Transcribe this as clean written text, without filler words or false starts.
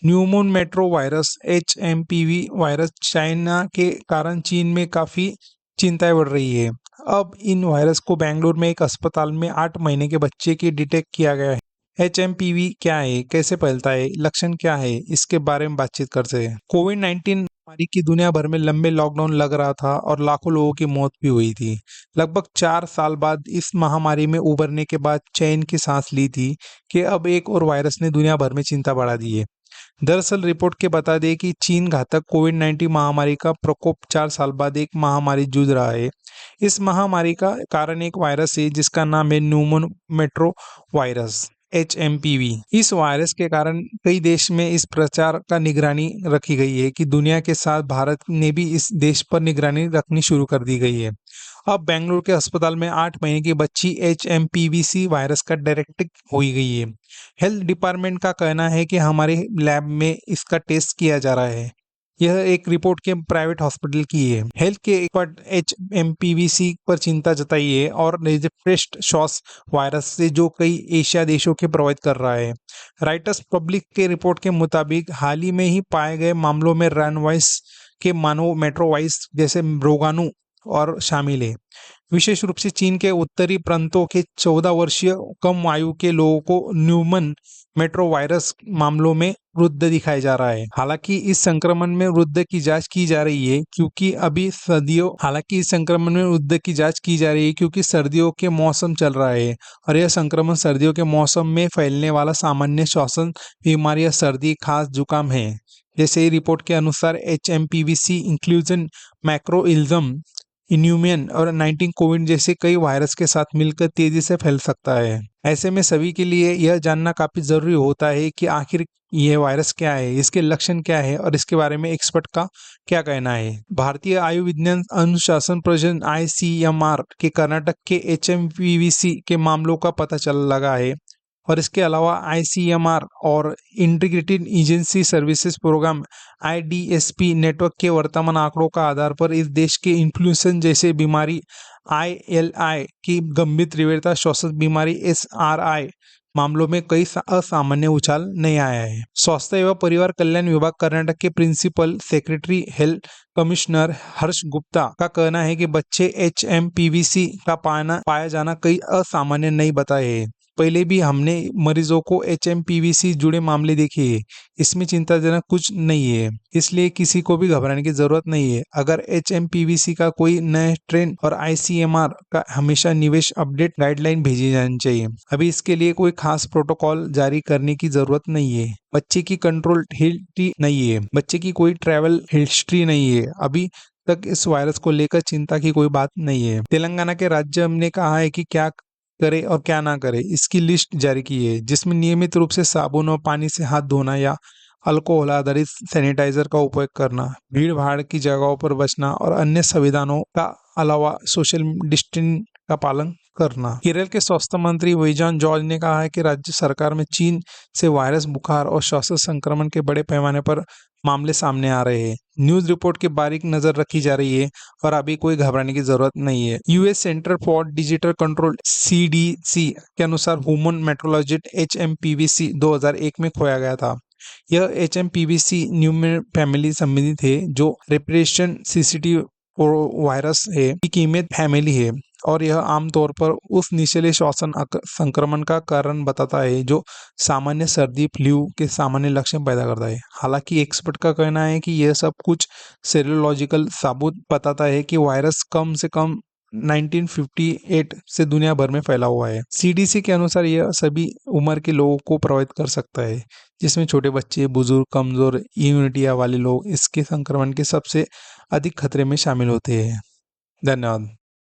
न्यूमोन metro virus HMPV virus China के कारण चीन में काफी चिंताएं बढ़ रही है। अब इन वायरस को बेंगलुरु में एक अस्पताल में 8 महीने के बच्चे की डिटेक्ट किया गया है। HMPV क्या है, कैसे फैलता है, लक्षण क्या है, इसके बारे में बातचीत करते हैं। कोविड-19 महामारी की दुनिया भर में लंबे लॉकडाउन लग रहा था और लाखों लोगों की मौत भी हुई थी। लगभग 4 साल बाद इस महामारी में उबरने के बाद चैन की सांस ली थी कि अब एक और वायरस ने दुनिया भर में चिंता बढ़ा दी है। दरअसल रिपोर्ट के बता दें कि चीन घातक कोविड-19 महामारी का प्रकोप 4 साल बाद एक महामारी जूझ रहा है। इस महामारी का कारण एक वायरस है जिसका नाम है न्यूमोन मेट्रो वायरस HMPV। इस वायरस के कारण कई देश में इस प्रचार का निगरानी रखी गई है कि दुनिया के साथ भारत ने भी इस देश पर निगरानी रखनी शुरू कर दी गई है। अब बेंगलुरु के अस्पताल में 8 महीने की बच्ची HMPVC वायरस का डायरेक्ट हुई गई है। हेल्थ डिपार्टमेंट का कहना है कि हमारे लैब में इसका टेस्ट किया जा रहा है। यह एक रिपोर्ट के प्राइवेट हॉस्पिटल की है। हेल्थ के एक्सपर्ट HMPVC पर चिंता जताई है और रेजिस्ट्रेस्ट शॉस वायरस से जो कई एशिया देशों के प्रभावित कर रहा है। राइटर्स पब्लिक के रिपोर्ट के मुताबिक हाल ही में ही पाए गए मामलों में रैनवाइस के मानव मेट्रोवाइस जैसे रोगाणु और शामिल है। विशेष रूप से चीन के उत्तरी प्रांतों के 14 वर्षीय कम आयु के लोगों को न्यूमन मेट्रोवायरस मामलों में वृद्धि दिखाया जा रहा है। हालांकि इस संक्रमण में वृद्धि की जांच की जा रही है क्योंकि सर्दियों के मौसम चल रहा है और यह संक्रमण सर्दियों के मौसम में फैलने वाला सामान्य श्वसन बीमारी या सर्दी, खांस, जुकाम है। जैसे ही रिपोर्ट के अनुसार HMPVC इंक्लूजन मैक्रोइल्जम इन्यूमियन और 19 कोविड जैसे कई वायरस के साथ मिलकर तेजी से फैल सकता है। ऐसे में सभी के लिए यह जानना काफी जरूरी होता है कि आखिर यह वायरस क्या है, इसके लक्षण क्या है और इसके बारे में एक्सपर्ट का क्या कहना है। भारतीय आयुर्विज्ञान अनुशासन परिषद ICMR के कर्नाटक के HMPVC के मामलों का पता चल लगा है और इसके अलावा ICMR और integrated agency services programme IDSP network के वर्तमान आंकड़ों का आधार पर इस देश के इन्फ्लुएंजा जैसे बीमारी ILI की गंभीर तीव्रता श्वसन बीमारी SRI मामलों में कई असामान्य उछाल नहीं आया है। स्वास्थ्य एवं परिवार कल्याण विभाग कर्नाटक के प्रिंसिपल सेक्रेटरी हेल्थ कमिश्नर हर्ष गुप्ता का कहना है कि बच्चे HMPVC का पाया जाना कई असामान्य नहीं बताए है। पहले भी हमने मरीजों को HMPVC जुड़े मामले देखे हैं। इसमें चिंताजनक कुछ नहीं है, इसलिए किसी को भी घबराने की जरूरत नहीं है। अगर HMPVC का कोई नया ट्रेंड और ICMR का हमेशा निवेश अपडेट गाइडलाइन भेजी जानी चाहिए। अभी इसके लिए कोई खास प्रोटोकॉल जारी करने की जरूरत नहीं है। बच्चे की कंट्रोल हिस्ट्री नहीं है, बच्चे की कोई ट्रैवल हिस्ट्री नहीं है। अभी तक इस वायरस को लेकर चिंता की कोई बात नहीं है। तेलंगाना के राज्य ने कहा है कि क्या करे और क्या ना करे, इसकी लिस्ट जारी की है जिसमें नियमित रूप से साबुन और पानी से हाथ धोना या अल्कोहल आधारित सैनिटाइजर का उपयोग करना, भीड़ भाड़ की जगहों पर बचना और अन्य संविधानों का अलावा सोशल डिस्टेंस का पालन करना। केरल के स्वास्थ्य मंत्री वैजान जॉर्ज ने कहा है कि राज्य सरकार में चीन से वायरस, बुखार और श्वसन संक्रमण के बड़े पैमाने पर मामले सामने आ रहे हैं। न्यूज रिपोर्ट की बारीक नजर रखी जा रही है और अभी कोई घबराने की जरूरत नहीं है। US centre for disease control CDC के अनुसार ह्यूमन मेट्रोलॉजिस्ट HMPVC 2001 में खोया गया था। यह HMPVC न्यूमन फैमिली संबंधित है जो रेप्रेशन सिंसिटिव वायरस है की कीमत फैमिली है और यह आमतौर पर उस निचले श्वसन संक्रमण का कारण बताता है जो सामान्य सर्दी, फ्लू के सामान्य लक्षण पैदा करता है। हालांकि एक्सपर्ट का कहना है कि यह सब कुछ सेरोलॉजिकल सबूत बताता है कि वायरस कम से कम 1958 से दुनिया भर में फैला हुआ है। CDC के अनुसार यह सभी उम्र के लोगों को प्रभावित कर सकता है, जिसमें छोटे बच्चे, बुजुर्ग, कमजोर इम्यूनिटी वाले लोग इसके संक्रमण के सबसे अधिक खतरे में शामिल होते हैं। धन्यवाद।